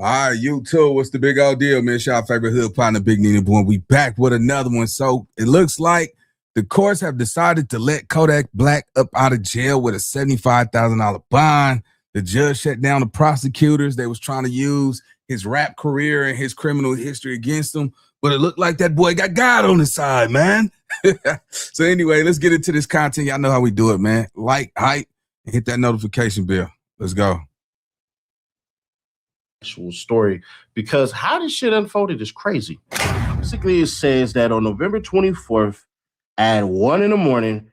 All right, you too. What's the big old deal, man? It's your favorite hood partner, Big Nina Boy. We back with another one. So it looks like the courts have decided to let Kodak Black up out of jail with a $75,000 bond. The judge shut down the prosecutors. They was trying to use his rap career and his criminal history against him. But it looked like that boy got God on his side, man. So anyway, let's get into this content. Y'all know how we do it, man. Like, hype, and hit that notification bell. Let's go. Actual story, because how this shit unfolded is crazy. Basically, it says that on November 24th at 1 a.m,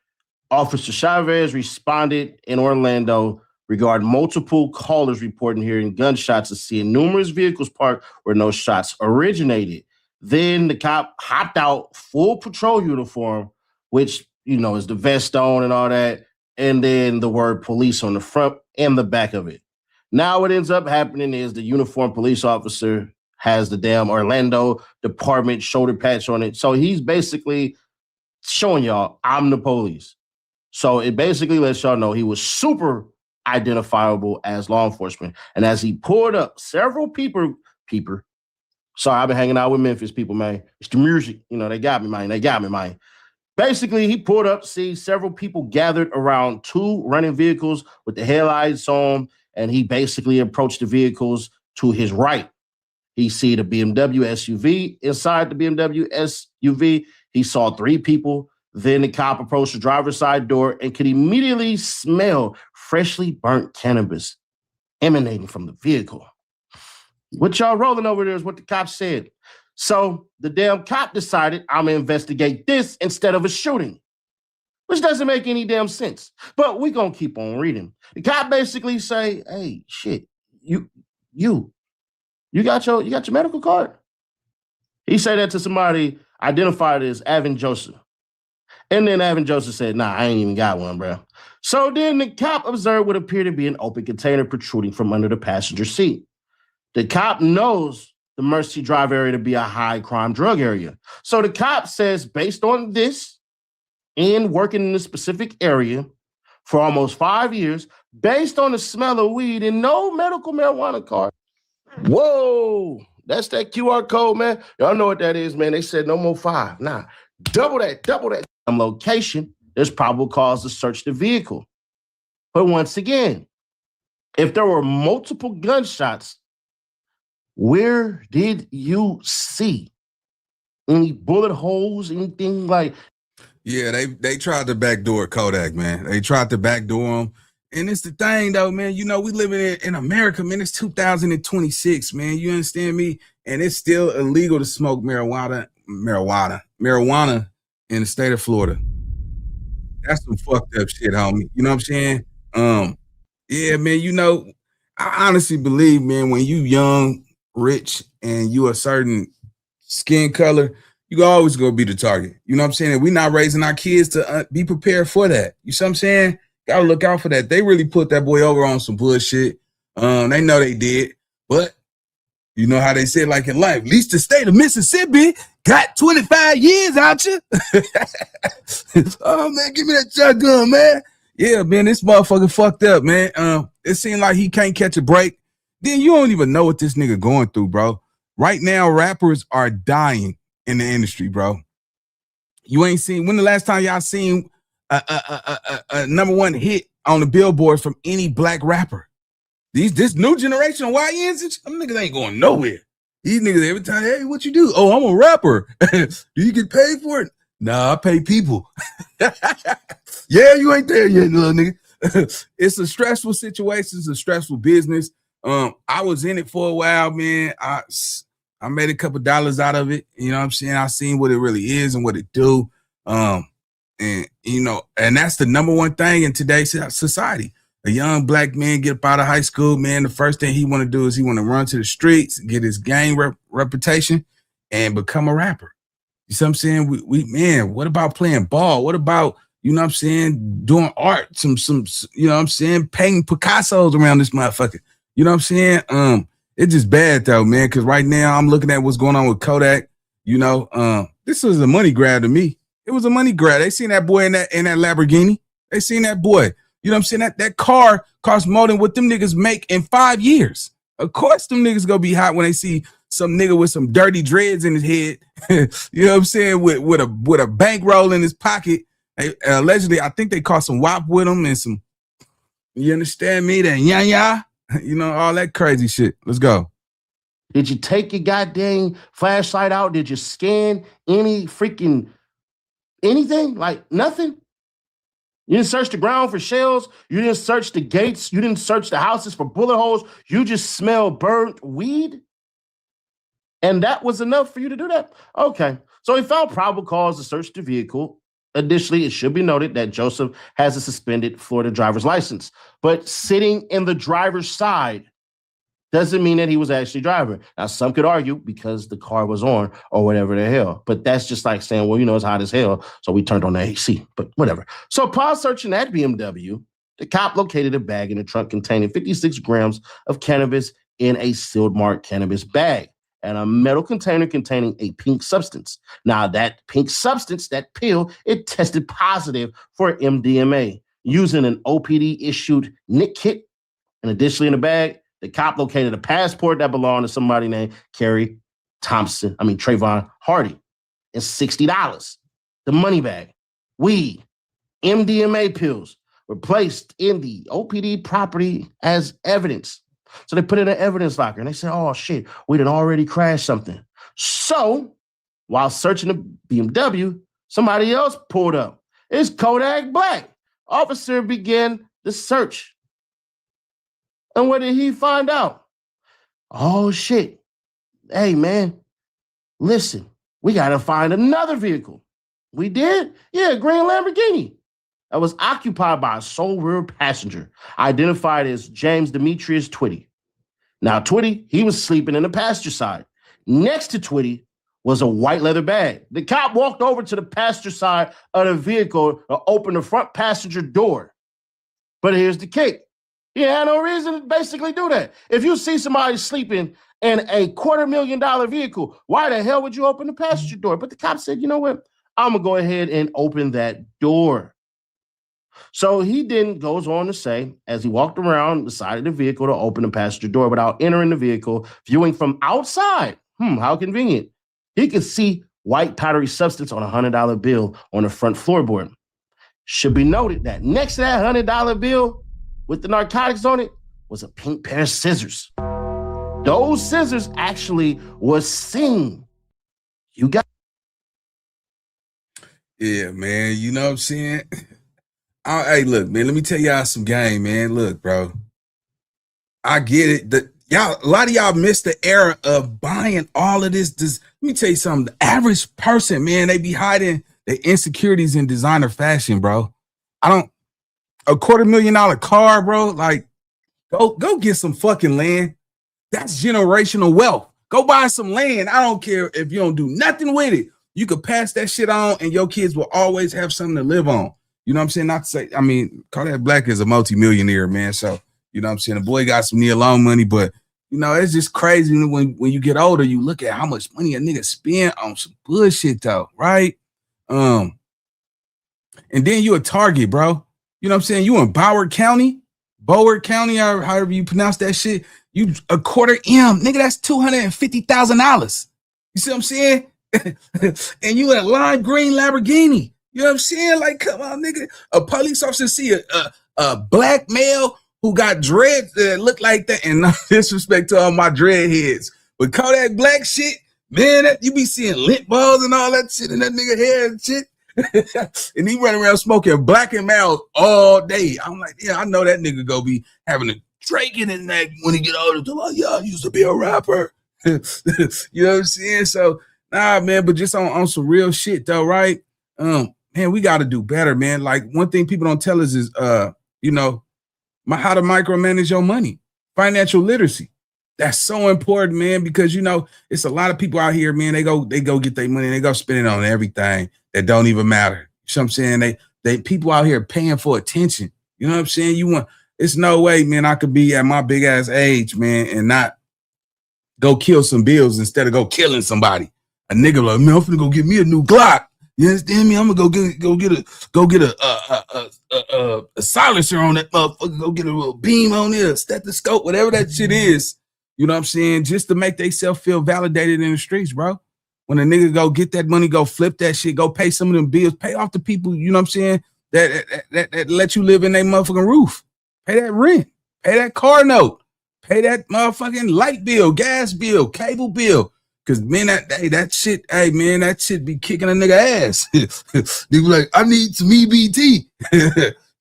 Officer Chavez responded in Orlando regarding multiple callers reporting hearing gunshots and seeing numerous vehicles parked where no shots originated. Then the cop hopped out, full patrol uniform, which, you know, is the vest on and all that, and then the word police on the front and the back of it. Now what ends up happening is the uniformed police officer has the damn Orlando department shoulder patch on it. So he's basically showing y'all, I'm the police. So it basically lets y'all know he was super identifiable as law enforcement. And as he pulled up, several people, sorry, I've been hanging out with Memphis people, man. It's the music. You know, they got me, man. Basically, he pulled up, see several people gathered around two running vehicles with the headlights on, and he basically approached the vehicles to his right. He see the BMW SUV. Inside the BMW SUV, he saw three people. Then the cop approached the driver's side door and could immediately smell freshly burnt cannabis emanating from the vehicle. What y'all rolling over there is what the cop said. So the damn cop decided, I'm going to investigate this instead of a shooting, which doesn't make any damn sense. But we're going to keep on reading. The cop basically say, hey, shit, you got your medical card? He said that to somebody identified as Avin Joseph. And then Avin Joseph said, nah, I ain't even got one, bro. So then the cop observed what appeared to be an open container protruding from under the passenger seat. The cop knows the Mercy Drive area to be a high crime drug area. So the cop says, based on this, and working in a specific area for almost 5 years, based on the smell of weed and no medical marijuana card. Whoa, that's that QR code, man. Y'all know what that is, man. They said no more 5. Nah, double that. Location, there's probable cause to search the vehicle. But once again, if there were multiple gunshots, where did you see any bullet holes, anything like? Yeah, they tried to backdoor Kodak, man. They tried to backdoor him. And it's the thing, though, man. You know, we living in America, man. It's 2026, man. You understand me? And it's still illegal to smoke marijuana in the state of Florida. That's some fucked up shit, homie. You know what I'm saying? Yeah, man, you know, I honestly believe, man, when you young, rich, and you a certain skin color, you always gonna be the target. You know what I'm saying? And we not raising our kids to be prepared for that. You see what I'm saying? Gotta look out for that. They really put that boy over on some bullshit. They know they did, but you know how they say, like in life, at least the state of Mississippi got 25 years out you. Oh man, give me that shotgun, man. Yeah, man, this motherfucker fucked up, man. It seemed like he can't catch a break. Then you don't even know what this nigga going through, bro. Right now, rappers are dying in the industry, bro. You ain't seen, when the last time y'all seen a number one hit on the billboards from any black rapper? This new generation of YNs, them niggas ain't going nowhere. These niggas every time, hey, what you do? Oh, I'm a rapper. Do you get paid for it? Nah, I pay people. Yeah, you ain't there yet, little nigga. It's a stressful situation. It's a stressful business. I was in it for a while, man. I made a couple dollars out of it. You know what I'm saying? I seen what it really is and what it do. And you know, and that's the number one thing in today's society. A young black man get up out of high school, man. The first thing he want to do is he want to run to the streets, get his gang reputation, and become a rapper. You see what I'm saying? We man, what about playing ball? What about, you know what I'm saying, doing art? Some, you know what I'm saying, painting Picassos around this motherfucker. You know what I'm saying? It's just bad though, man, because right now I'm looking at what's going on with Kodak. You know, this was a money grab to me. It was a money grab. They seen that boy in that Lamborghini. They seen that boy. You know what I'm saying? That car costs more than what them niggas make in 5 years. Of course, them niggas gonna be hot when they see some nigga with some dirty dreads in his head. You know what I'm saying? With a bankroll in his pocket. Allegedly, I think they caught some WAP with him and some. You understand me? That ya, you know, all that crazy shit. Let's go. Did you take your goddamn flashlight out? Did you scan any freaking anything? Like nothing? You didn't search the ground for shells. You didn't search the gates. You didn't search the houses for bullet holes. You just smelled burnt weed? And that was enough for you to do that? Okay. So he found probable cause to search the vehicle. Additionally, it should be noted that Joseph has a suspended Florida driver's license. But sitting in the driver's side doesn't mean that he was actually driving. Now, some could argue because the car was on or whatever the hell. But that's just like saying, well, you know, it's hot as hell, so we turned on the AC. But whatever. So upon searching that BMW, the cop located a bag in the trunk containing 56 grams of cannabis in a sealed marked cannabis bag and a metal container containing a pink substance. Now, that pink substance, that pill, it tested positive for MDMA using an OPD-issued NIC kit. And additionally, in the bag, the cop located a passport that belonged to somebody named Trayvon Hardy. And $60. The money bag, weed, MDMA pills were placed in the OPD property as evidence. So they put it in an evidence locker and they said, oh shit, we done already crashed something. So while searching the BMW, somebody else pulled up. It's KODAK Black. Officer began the search. And what did he find out? Oh shit. Hey man, listen, we gotta find another vehicle. We did? Yeah, green Lamborghini. That was occupied by a sole rear passenger, identified as James Demetrius Twitty. Now, Twitty, he was sleeping in the passenger side. Next to Twitty was a white leather bag. The cop walked over to the passenger side of the vehicle to open the front passenger door. But here's the kick. He had no reason to basically do that. If you see somebody sleeping in a $250,000 vehicle, why the hell would you open the passenger door? But the cop said, you know what? I'm going to go ahead and open that door. So he then goes on to say, as he walked around the side of the vehicle to open the passenger door without entering the vehicle, viewing from outside, how convenient, he could see white powdery substance on a $100 bill on the front floorboard. Should be noted that next to that $100 bill with the narcotics on it was a pink pair of scissors. Those scissors actually was seen. You got. Yeah, man. You know what I'm saying? Hey, look, man, let me tell y'all some game, man. Look, bro. I get it. A lot of y'all missed the era of buying all of this. Let me tell you something. The average person, man, they be hiding their insecurities in designer fashion, bro. A $250,000 car, bro. Like, go get some fucking land. That's generational wealth. Go buy some land. I don't care if you don't do nothing with it. You could pass that shit on and your kids will always have something to live on. You know what I'm saying? Not to say, I mean, KODAK Black is a multimillionaire, man. So, you know what I'm saying? The boy got some near loan money, but, you know, it's just crazy when you get older, you look at how much money a nigga spend on some bullshit, though, right? And then you a target, bro. You know what I'm saying? You in Broward County, or however you pronounce that shit. You a quarter M, nigga, that's $250,000. You see what I'm saying? And you in a lime green Lamborghini. You know what I'm saying? Like, come on, nigga. A police officer see a black male who got dreads that look like that, and no disrespect to all my dread heads, but KODAK Black shit, man, you be seeing lint balls and all that shit in that nigga hair and shit. And he running around smoking Black and Mild all day. I'm like, yeah, I know that nigga go be having a drinking in that when he get older. Like, yeah, I used to be a rapper. You know what I'm saying? So, nah, man, but just on some real shit though, right? Man, we got to do better, man. Like, one thing people don't tell us is, you know, how to micromanage your money, financial literacy. That's so important, man, because, you know, it's a lot of people out here, man. They go get their money and they go spend it on everything that don't even matter. You know what I'm saying? They people out here paying for attention. You know what I'm saying? It's no way, man, I could be at my big ass age, man, and not go kill some bills instead of go killing somebody. A nigga like, man, I'm finna go get me a new Glock. You understand me? I'm gonna go get a silencer on that motherfucker. Go get a little beam on there, a stethoscope, whatever that shit is. You know what I'm saying? Just to make themselves feel validated in the streets, bro. When a nigga go get that money, go flip that shit, go pay some of them bills, pay off the people, you know what I'm saying, that let you live in their motherfucking roof. Pay that rent, pay that car note, pay that motherfucking light bill, gas bill, cable bill. Cause man, that shit, hey man, that shit be kicking a nigga ass. They be like, I need some EBT.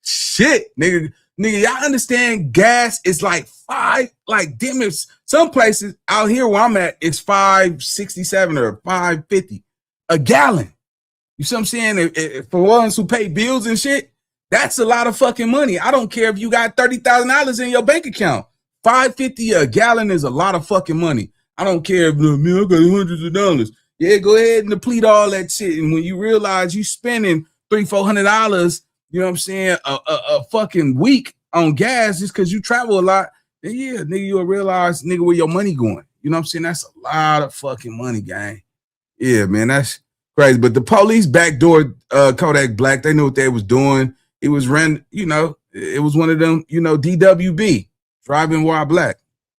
Shit, nigga, y'all understand gas is like damn it. Some places out here where I'm at, it's $5.67 or $5.50 a gallon. You see what I'm saying? For ones who pay bills and shit, that's a lot of fucking money. I don't care if you got $30,000 in your bank account. $5.50 a gallon is a lot of fucking money. I don't care if, man, I got hundreds of dollars. Yeah, go ahead and deplete all that shit. And when you realize you spending $300-$400, you know what I'm saying, a fucking week on gas just because you travel a lot, then yeah, nigga, you'll realize, nigga, where your money going. You know what I'm saying? That's a lot of fucking money, gang. Yeah, man, that's crazy. But the police backdoored Kodak Black. They knew what they was doing. It was it was one of them, DWB, driving while black.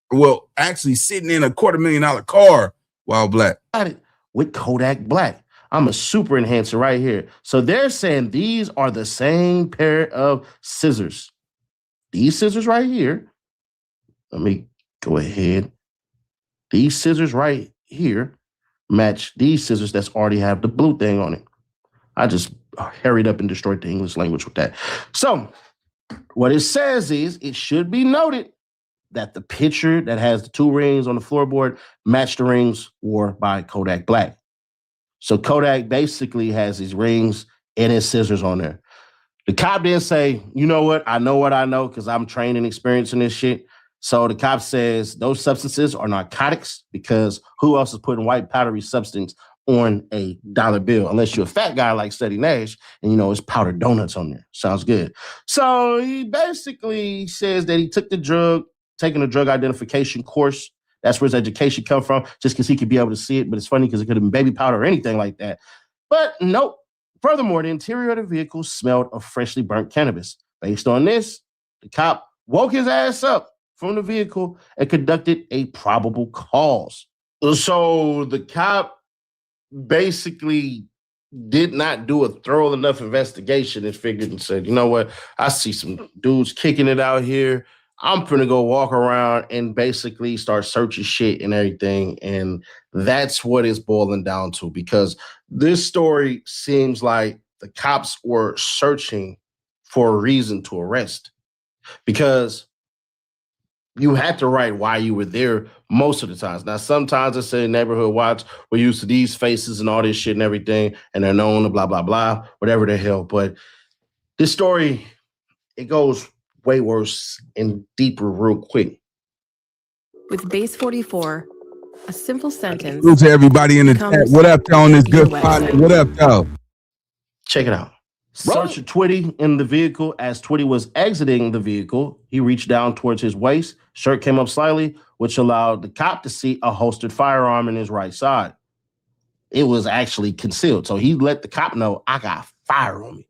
Well, actually sitting in a $250,000 car while black. Got it with Kodak Black. I'm a super enhancer right here. So they're saying these are the same pair of scissors. These scissors right here. Let me go ahead. These scissors right here match these scissors that's already have the blue thing on it. I just hurried up and destroyed the English language with that. So what it says is, it should be noted that the picture that has the two rings on the floorboard match the rings worn by Kodak Black. So Kodak basically has his rings and his scissors on there. The cop didn't say, you know what I know because I'm trained and experienced in this shit. So the cop says those substances are narcotics because who else is putting white powdery substance on a dollar bill unless you're a fat guy like Steady Nash and it's powdered donuts on there. Sounds good. So he basically says that he took taking a drug identification course. That's where his education come from, just because he could be able to see it. But it's funny because it could have been baby powder or anything like that. But nope. Furthermore, the interior of the vehicle smelled of freshly burnt cannabis. Based on this, the cop woke his ass up from the vehicle and conducted a probable cause. So the cop basically did not do a thorough enough investigation and figured and said, you know what? I see some dudes kicking it out here. I'm finna go walk around and basically start searching shit and everything. And that's what it's boiling down to, because this story seems like the cops were searching for a reason to arrest, because you had to write why you were there most of the times. Now, sometimes I say neighborhood watch, we're used to these faces and all this shit and everything, and they're known to blah, blah, blah, whatever the hell. But this story, it goes way worse and deeper real quick. With Base 44, a simple sentence. To everybody in the chat, what up, y'all, on this good spot? What up, y'all? Check it out. Search of Twitty in the vehicle. As Twitty was exiting the vehicle, he reached down towards his waist. Shirt came up slightly, which allowed the cop to see a holstered firearm in his right side. It was actually concealed. So he let the cop know, I got fire on me.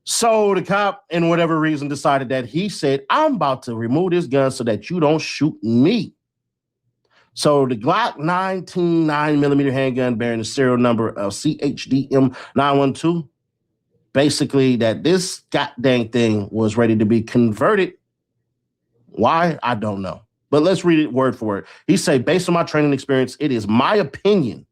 So the cop, in whatever reason, decided that he said, I'm about to remove this gun so that you don't shoot me. So the Glock 19 9mm handgun bearing the serial number of CHDM 912, basically that this goddamn thing was ready to be converted. Why? I don't know. But let's read it word for word. He said, based on my training experience, it is my opinion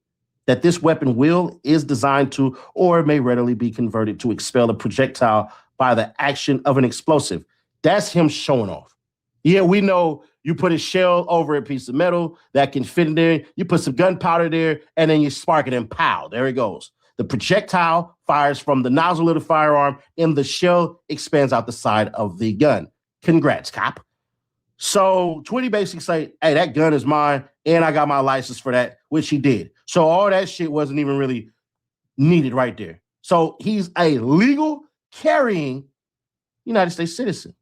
that this weapon is designed to or may readily be converted to expel a projectile by the action of an explosive. That's him showing off. Yeah, we know you put a shell over a piece of metal that can fit in there, you put some gunpowder there, and then you spark it and pow, there it goes. The projectile fires from the nozzle of the firearm and the shell expands out the side of the gun. Congrats, cop. So Twitty basically say, hey, that gun is mine and I got my license for that, which he did. So all that shit wasn't even really needed right there. So he's a legal carrying United States citizen.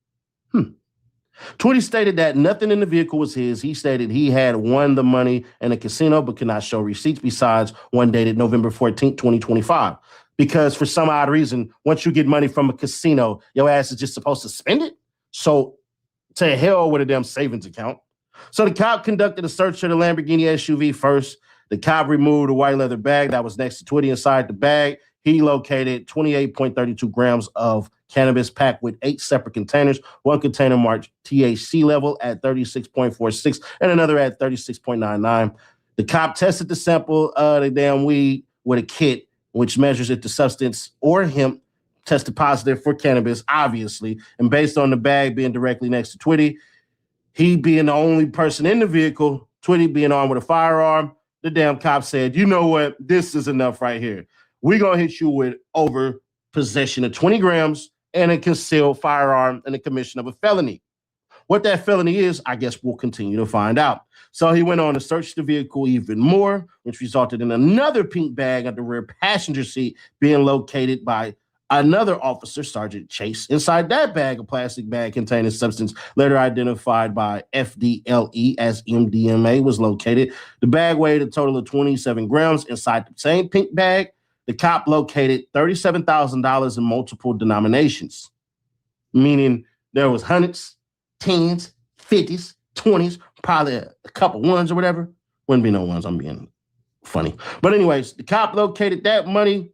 Twitty stated that nothing in the vehicle was his. He stated he had won the money in a casino but could not show receipts besides one dated November 14th, 2025. Because for some odd reason, once you get money from a casino, your ass is just supposed to spend it. So to hell with a damn savings account. So the cop conducted a search of the Lamborghini SUV first. The cop removed a white leather bag that was next to Twitty. Inside the bag, he located 28.32 grams of cannabis packed with 8 separate containers. One container marked THC level at 36.46 and another at 36.99. The cop tested the sample of the damn weed with a kit, which measures if the substance or hemp tested positive for cannabis, obviously. And based on the bag being directly next to Twitty, he being the only person in the vehicle, Twitty being armed with a firearm, the damn cop said, you know what? This is enough right here. We're going to hit you with over possession of 20 grams and a concealed firearm and the commission of a felony. What that felony is, I guess we'll continue to find out. So he went on to search the vehicle even more, which resulted in another pink bag at the rear passenger seat being located by another officer, Sergeant Chase. Inside that bag, a plastic bag containing substance later identified by FDLE as MDMA was located. The bag weighed a total of 27 grams. Inside the same pink bag, the cop located $37,000 in multiple denominations, meaning there was hundreds, tens, 50s, 20s, probably a couple ones or whatever. Wouldn't be no ones, I'm being funny. But anyways, the cop located that money,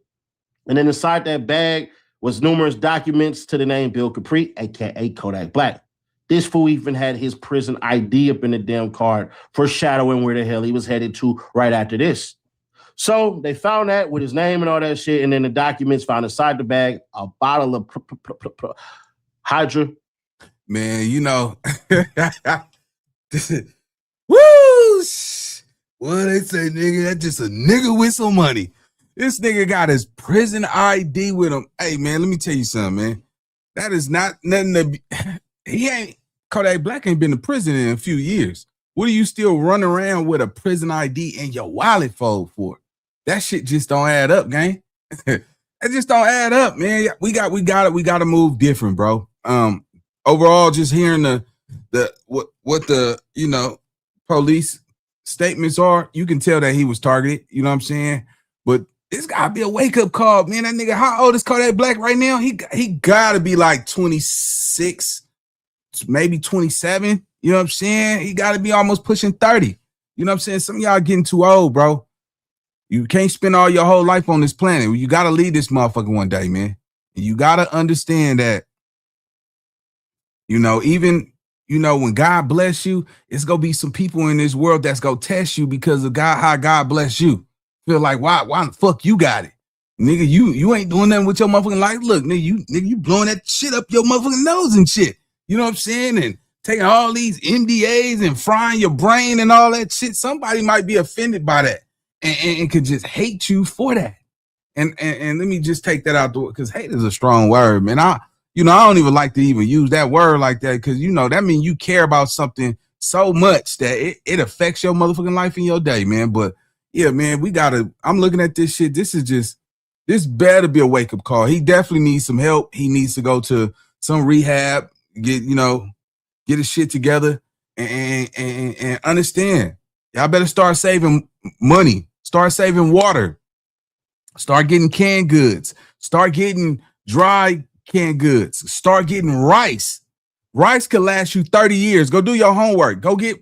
and then inside that bag was numerous documents to the name Bill Capri, a.k.a. Kodak Black. This fool even had his prison ID up in the damn card, foreshadowing where the hell he was headed to right after this. So they found that with his name and all that shit, and then the documents found inside the bag a bottle of Hydra. Man, you know, woo! Well, they say, nigga, that's just a nigga with some money. This nigga got his prison ID with him. Hey, man, let me tell you something, man. That is not nothing to be. Kodak Black ain't been to prison in a few years. What are you still running around with a prison ID in your wallet fold for? That shit just don't add up, gang. It just don't add up, man. We got to move different, bro. Overall, just hearing what the police statements are, you can tell that he was targeted. You know what I'm saying? But this gotta be a wake up call, man. That nigga, how old is Kodak Black right now? He gotta be like 26, maybe 27. You know what I'm saying? He gotta be almost pushing 30. You know what I'm saying? Some of y'all getting too old, bro. You can't spend all your whole life on this planet. You gotta leave this motherfucker one day, man. And you gotta understand that, even when God bless you, it's gonna be some people in this world that's gonna test you because of God, how God bless you. Feel like why the fuck you got it, nigga? You ain't doing nothing with your motherfucking life. Look, nigga, you blowing that shit up your motherfucking nose and shit. You know what I'm saying? And taking all these MDAs and frying your brain and all that shit. Somebody might be offended by that and could just hate you for that. And let me just take that out because hate is a strong word, man. I don't even like to even use that word like that because that means you care about something so much that it affects your motherfucking life in your day, man. But yeah, man, I'm looking at this shit. This better be a wake up call. He definitely needs some help. He needs to go to some rehab, get his shit together and understand. Y'all better start saving money, start saving water, start getting canned goods, start getting dry canned goods, start getting rice. Rice could last you 30 years. Go do your homework. Go get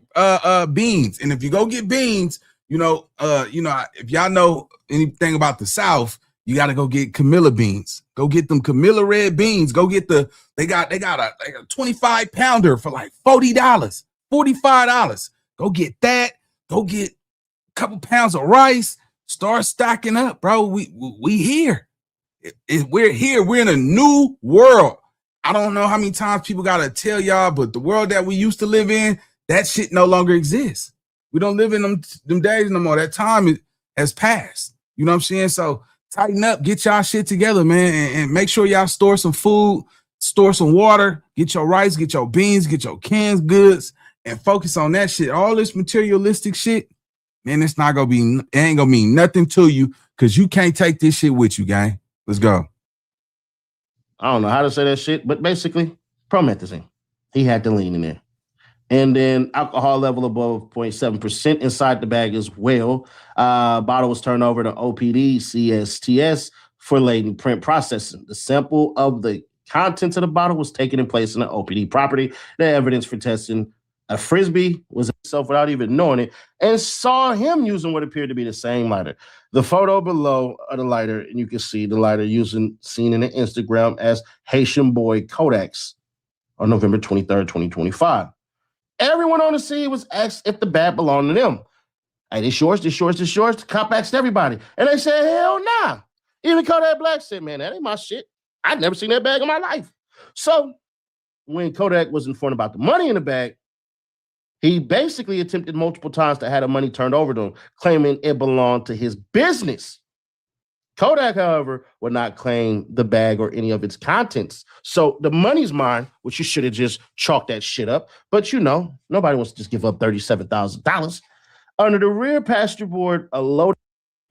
beans. And if you go get beans, if y'all know anything about the South, you got to go get Camilla beans. Go get them Camilla red beans. Go get they got a 25 pounder for like $40, $45. Go get that. Go get a couple pounds of rice. Start stocking up, bro. We here. We're here. We're in a new world. I don't know how many times people got to tell y'all, but the world that we used to live in, that shit no longer exists. We don't live in them days no more. That time has passed. You know what I'm saying? So tighten up, get y'all shit together, man, and make sure y'all store some food, store some water, get your rice, get your beans, get your canned goods, and focus on that shit. All this materialistic shit, man, it ain't gonna mean nothing to you because you can't take this shit with you, gang. Let's go. I don't know how to say that shit, but basically, promethazine. He had the lean in there. And then alcohol level above 0.7% inside the bag as well. Bottle was turned over to OPD CSTS for latent print processing. The sample of the contents of the bottle was taken in place in the OPD property. The evidence for testing a Frisbee was himself without even knowing it, and saw him using what appeared to be the same lighter. The photo below of the lighter, and you can see the lighter seen in the Instagram as Haitian Boy KODAK's on November 23rd, 2025. Everyone on the scene was asked if the bag belonged to them. Hey, this yours, this yours, this yours. The cop asked everybody. And they said, hell nah. Even Kodak Black said, man, that ain't my shit. I'd never seen that bag in my life. So when Kodak was informed about the money in the bag, he basically attempted multiple times to have the money turned over to him, claiming it belonged to his business. Kodak, however, would not claim the bag or any of its contents. So the money's mine, which you should have just chalked that shit up. But nobody wants to just give up $37,000. Under the rear passenger board, a load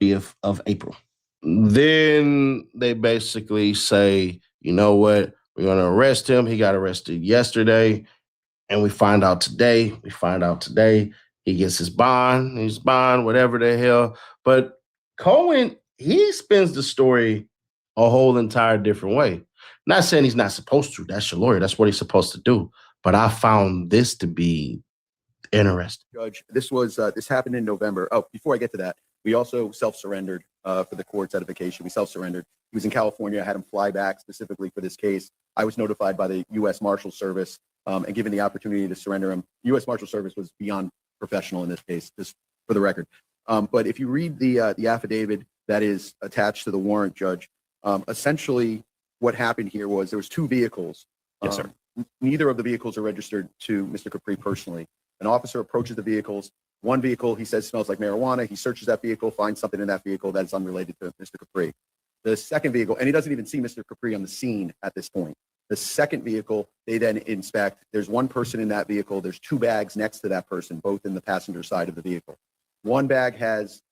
of April. Then they basically say, you know what? We're going to arrest him. He got arrested yesterday. And we find out today. He gets his bond, whatever the hell. But Cohen, he spins the story a whole entire different way. Not saying he's not supposed to. That's your lawyer. That's what he's supposed to do. But I found this to be interesting. Judge, this happened in November. Oh, before I get to that, we also self-surrendered for the court's edification. We self-surrendered. He was in California. I had him fly back specifically for this case. I was notified by the U.S. Marshal Service and given the opportunity to surrender him. U.S. Marshal Service was beyond professional in this case, just for the record. But if you read the affidavit that is attached to the warrant, Judge, essentially what happened here was there was two vehicles. Yes, sir. Neither of the vehicles are registered to Mr. Capri personally. An officer approaches the vehicles. One vehicle, he says, smells like marijuana. He searches that vehicle, finds something in that vehicle that is unrelated to Mr. Capri. The second vehicle, and he doesn't even see Mr. Capri on the scene at this point. The second vehicle, they then inspect. There's one person in that vehicle. There's two bags next to that person, both in the passenger side of the vehicle. One bag has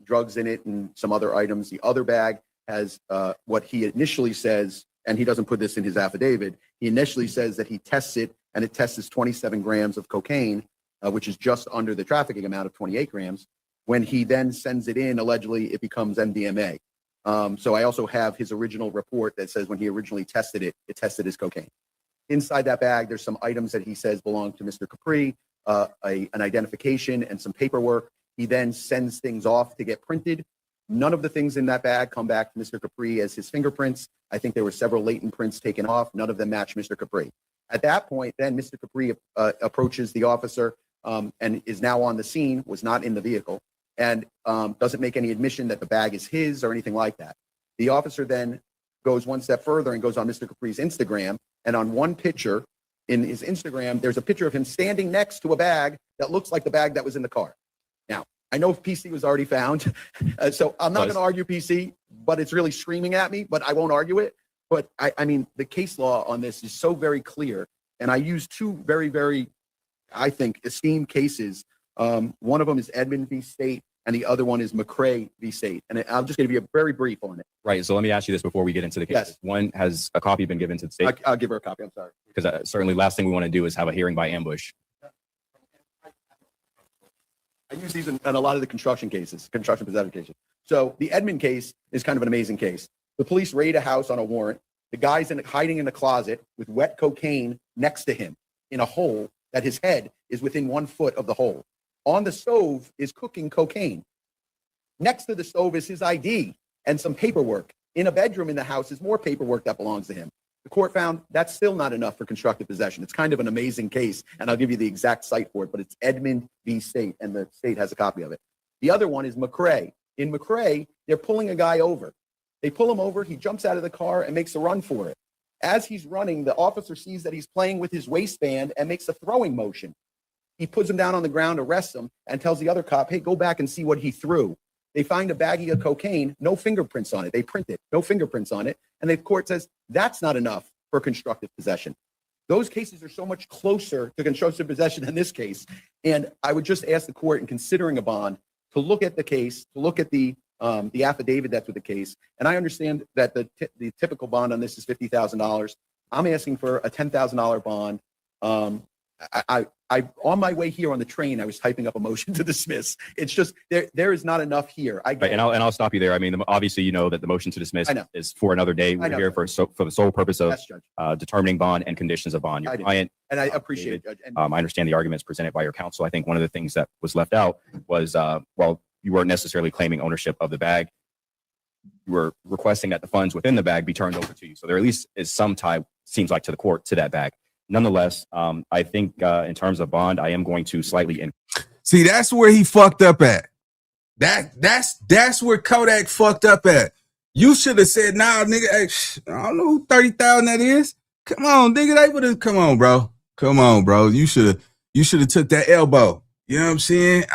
drugs in it and some other items. The other bag has what he initially says, and he doesn't put this in his affidavit. He initially says that he tests it, and it tests as 27 grams of cocaine, which is just under the trafficking amount of 28 grams. When he then sends it in, allegedly, it becomes MDMA. So I also have his original report that says when he originally tested it, it tested as cocaine. Inside that bag, there's some items that he says belong to Mr. Capri, an identification and some paperwork. He then sends things off to get printed. None of the things in that bag come back to Mr. Capri as his fingerprints. I think there were several latent prints taken off. None of them match Mr. Capri. At that point, then Mr. Capri approaches the officer and is now on the scene, was not in the vehicle, and doesn't make any admission that the bag is his or anything like that. The officer then goes one step further and goes on Mr. Capri's Instagram, and on one picture in his Instagram, there's a picture of him standing next to a bag that looks like the bag that was in the car. Now, I know PC was already found, so I'm not going to argue PC, but it's really screaming at me, but I won't argue it. But I mean, the case law on this is so very clear. And I use two very, very, I think, esteemed cases. One of them is Edmond v. State, and the other one is McCrae v. State. And I'm just going to be very brief on it. Right. So let me ask you this before we get into the case. Yes. One, has a copy been given to the state? I'll give her a copy. I'm sorry. Because certainly last thing we want to do is have a hearing by ambush. I use these in a lot of the construction possession cases. So the Edmond case is kind of an amazing case. The police raid a house on a warrant. The guy's hiding in the closet with wet cocaine next to him in a hole that his head is within 1 foot of the hole. On the stove is cooking cocaine. Next to the stove is his ID and some paperwork. In a bedroom in the house is more paperwork that belongs to him. The court found that's still not enough for constructive possession. It's kind of an amazing case, and I'll give you the exact site for it, but it's Edmond v. State, and the state has a copy of it. The other one is McCrae. In McCrae, they're pulling a guy over. They pull him over, he jumps out of the car and makes a run for it. As he's running, the officer sees that he's playing with his waistband and makes a throwing motion. He puts him down on the ground, arrests him, and tells the other cop, hey, go back and see what he threw. They find a baggie of cocaine, no fingerprints on it. They print it, no fingerprints on it. And the court says that's not enough for constructive possession. Those cases are so much closer to constructive possession than this case. And I would just ask the court, in considering a bond, to look at the case, to look at the affidavit that's with the case. And I understand that the typical bond on this is $50,000. I'm asking for a $10,000 bond I on my way here on the train, I was typing up a motion to dismiss. It's just there is not enough here. Right, and I'll stop you there. I mean, obviously, you know that the motion to dismiss is for another day. We're here for the sole purpose of determining bond and conditions of bond. Your client, and I appreciate it, Judge. And, I understand the arguments presented by your counsel. I think one of the things that was left out was, well, you weren't necessarily claiming ownership of the bag. You were requesting that the funds within the bag be turned over to you. So there at least is some tie, seems like, to the court to that bag. Nonetheless, I think in terms of bond, I am going to slightly see. That's where he fucked up at. That's where Kodak fucked up at. You should have said, "Nah, nigga, hey, I don't know who 30,000 that is. Come on, nigga, they would have. Come on, bro. Come on, bro. You should have took that elbow. You know what I'm saying?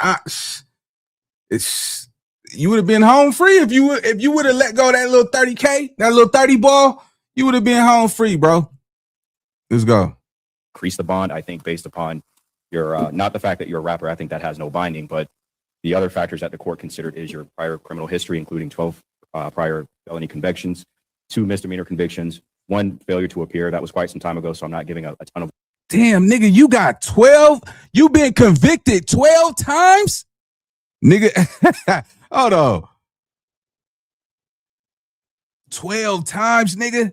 You would have been home free if you would have let go of that little 30K, that little 30 ball. You would have been home free, bro. Let's go. Increase the bond, I think, based upon your not the fact that you're a rapper. I think that has no binding, but the other factors that the court considered is your prior criminal history, including 12 prior felony convictions, 2 misdemeanor convictions, 1 failure to appear. That was quite some time ago, so I'm not giving a ton of. Damn, nigga, you got 12. You been convicted 12 times, nigga. Hold on. 12 times, nigga.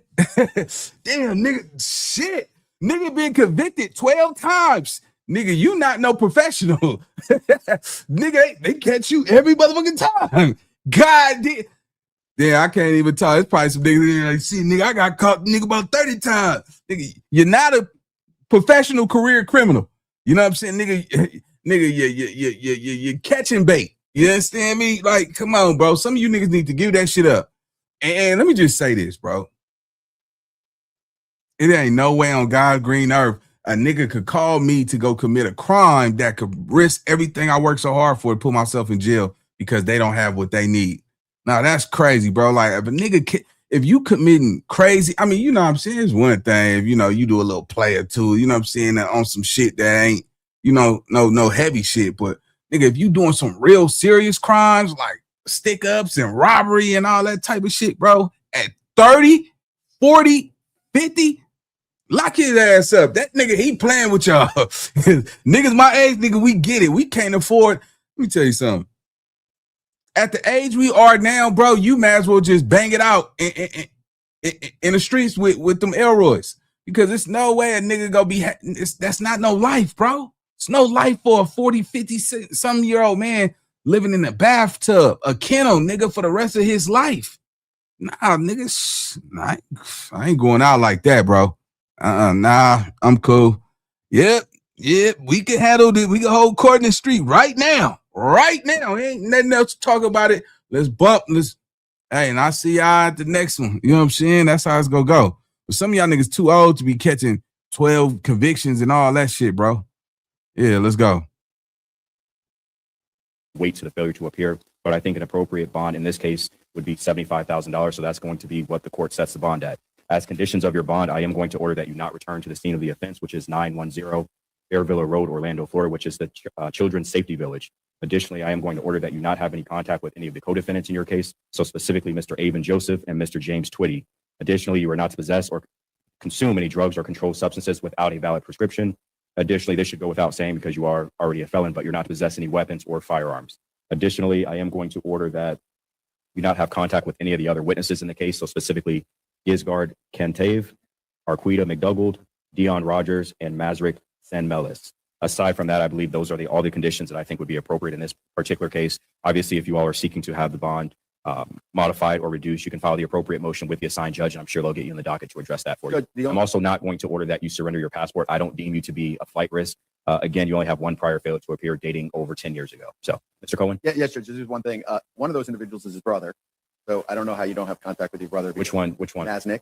Damn, nigga. Shit. Nigga been convicted 12 times. Nigga, you not no professional. Nigga, they catch you every motherfucking time. God damn. Yeah, I can't even talk. It's probably some niggas like, see, nigga, I got caught, nigga, about 30 times. Nigga, you're not a professional career criminal. You know what I'm saying? Nigga, you're catching bait. You understand me? Like, come on, bro. Some of you niggas need to give that shit up. And let me just say this, bro. It ain't no way on God's green earth a nigga could call me to go commit a crime that could risk everything I worked so hard for to put myself in jail because they don't have what they need. Now, that's crazy, bro. Like, if a nigga, if you committing crazy, I mean, you know what I'm saying? It's one thing if, you know, you do a little play or two, you know what I'm saying, on some shit that ain't, you know, no heavy shit. But, nigga, if you doing some real serious crimes like stick-ups and robbery and all that type of shit, bro, at 30, 40, 50, lock his ass up. That nigga, he playing with y'all. Niggas my age, nigga, we get it. We can't afford. Let me tell you something. At the age we are now, bro, you might as well just bang it out in the streets with them Elroys. Because there's no way a nigga gonna be, that's not no life, bro. It's no life for a 40, 50, some year old man living in a bathtub, a kennel, nigga, for the rest of his life. Nah, nigga, I ain't going out like that, bro. Nah, I'm cool. Yep, we can handle this. We can hold court in the street right now. Ain't nothing else to talk about it. Let's bump. Hey, and I see y'all at the next one. You know what I'm saying? That's how it's gonna go. But some of y'all niggas too old to be catching 12 convictions and all that shit, bro. Yeah, let's go. Wait to the failure to appear, but I think an appropriate bond in this case would be $75,000. So that's going to be what the court sets the bond at. As conditions of your bond, I am going to order that you not return to the scene of the offense, which is 910 Fairvilla Road, Orlando, Florida, which is the Children's Safety Village. Additionally, I am going to order that you not have any contact with any of the co-defendants in your case, so specifically Mr. Avon Joseph and Mr. James Twitty. Additionally, you are not to possess or consume any drugs or controlled substances without a valid prescription. Additionally, this should go without saying because you are already a felon, but you're not to possess any weapons or firearms. Additionally, I am going to order that you not have contact with any of the other witnesses in the case, so specifically Gisgard Kentave, Arquita McDougald, Dion Rogers, and Mazrick Sanmelis. Aside from that, I believe those are all the conditions that I think would be appropriate in this particular case. Obviously, if you all are seeking to have the bond modified or reduced, you can file the appropriate motion with the assigned judge, and I'm sure they'll get you in the docket to address that for you. I'm also not going to order that you surrender your passport. I don't deem you to be a flight risk. Again, you only have one prior failure to appear dating over 10 years ago. So, Mr. Cohen? Yes, Judge. This is one thing. One of those individuals is his brother. So I don't know how you don't have contact with your brother. Which one? Nasnik.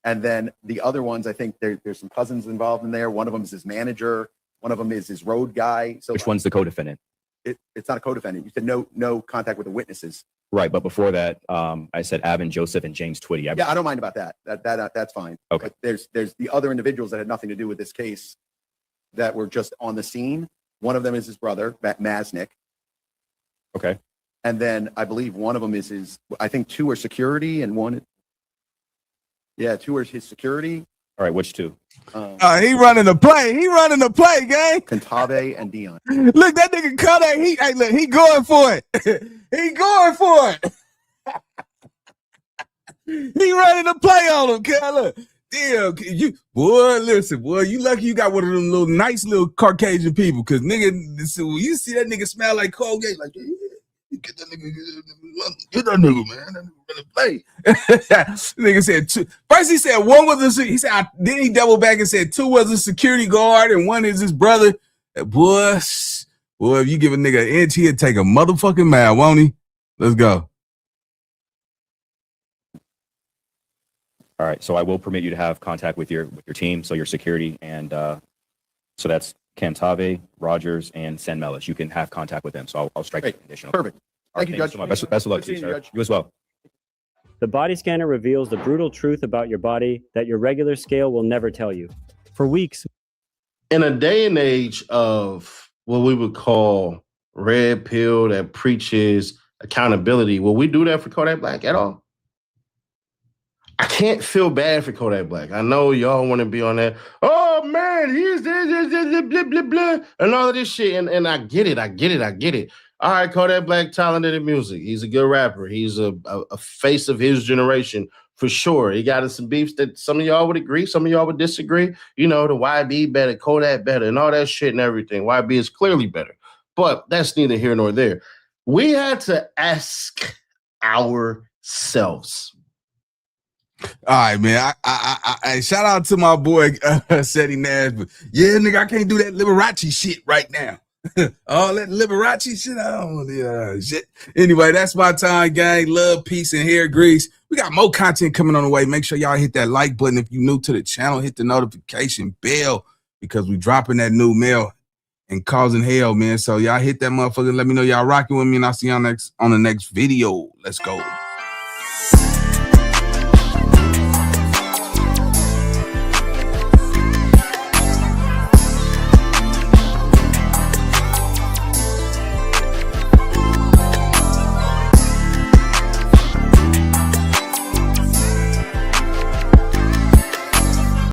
And then the other ones, I think there's some cousins involved in there. One of them is his manager. One of them is his road guy. So which one's the co-defendant? It's not a co-defendant. You said no contact with the witnesses. Right, but before that, I said Avon Joseph and James Twitty. Yeah, I don't mind about that. That's fine. Okay. But there's the other individuals that had nothing to do with this case that were just on the scene. One of them is his brother, Masnick. Okay. And then I believe one of them is I think 2 are security and 1. Yeah, 2 are his security. All right, which two? He running the play. He running the play, gang. Cantave and Dion. Look, that nigga Kodak. Hey, look, he going for it. He going for it. He running the play on him, kid. Look, damn, you boy, listen, boy, you lucky you got one of them little nice little Caucasian people, cause nigga, so when you see that nigga smell like Colgate, like get that nigga, man. That nigga really play. Nigga said two. First he said one was he said then he doubled back and said two was a security guard and one is his brother. Boy, if you give a nigga an inch, he'll take a motherfucking mile, won't he? Let's go. All right, so I will permit you to have contact with your team, so your security, and so that's Cantave, Rogers, and San Melis. You can have contact with them, so I'll strike the conditional. Perfect. Thank you, Judge. So much. Best of luck to you, sir. Judge. You as well. The body scanner reveals the brutal truth about your body that your regular scale will never tell you. For weeks. In a day and age of what we would call red pill that preaches accountability, will we do that for Kodak Black at all? I can't feel bad for Kodak Black. I know y'all want to be on that. Oh man, he's blah, blah, blah, and all of this shit. And I get it. All right, Kodak Black, talented in music. He's a good rapper. He's a face of his generation for sure. He got in some beefs that some of y'all would agree, some of y'all would disagree. You know, the YB better, Kodak better, and all that shit and everything. YB is clearly better. But that's neither here nor there. We had to ask ourselves. All right, man. I shout out to my boy Seti Nash, but yeah, nigga, I can't do that Liberace shit right now. All that Liberace shit, I don't want to shit. Anyway, that's my time, gang. Love, peace, and hair grease. We got more content coming on the way. Make sure y'all hit that like button. If you're new to the channel, hit the notification bell because we dropping that new mail and causing hell, man. So y'all hit that motherfucker. Let me know y'all rocking with me, and I'll see y'all on the next video. Let's go.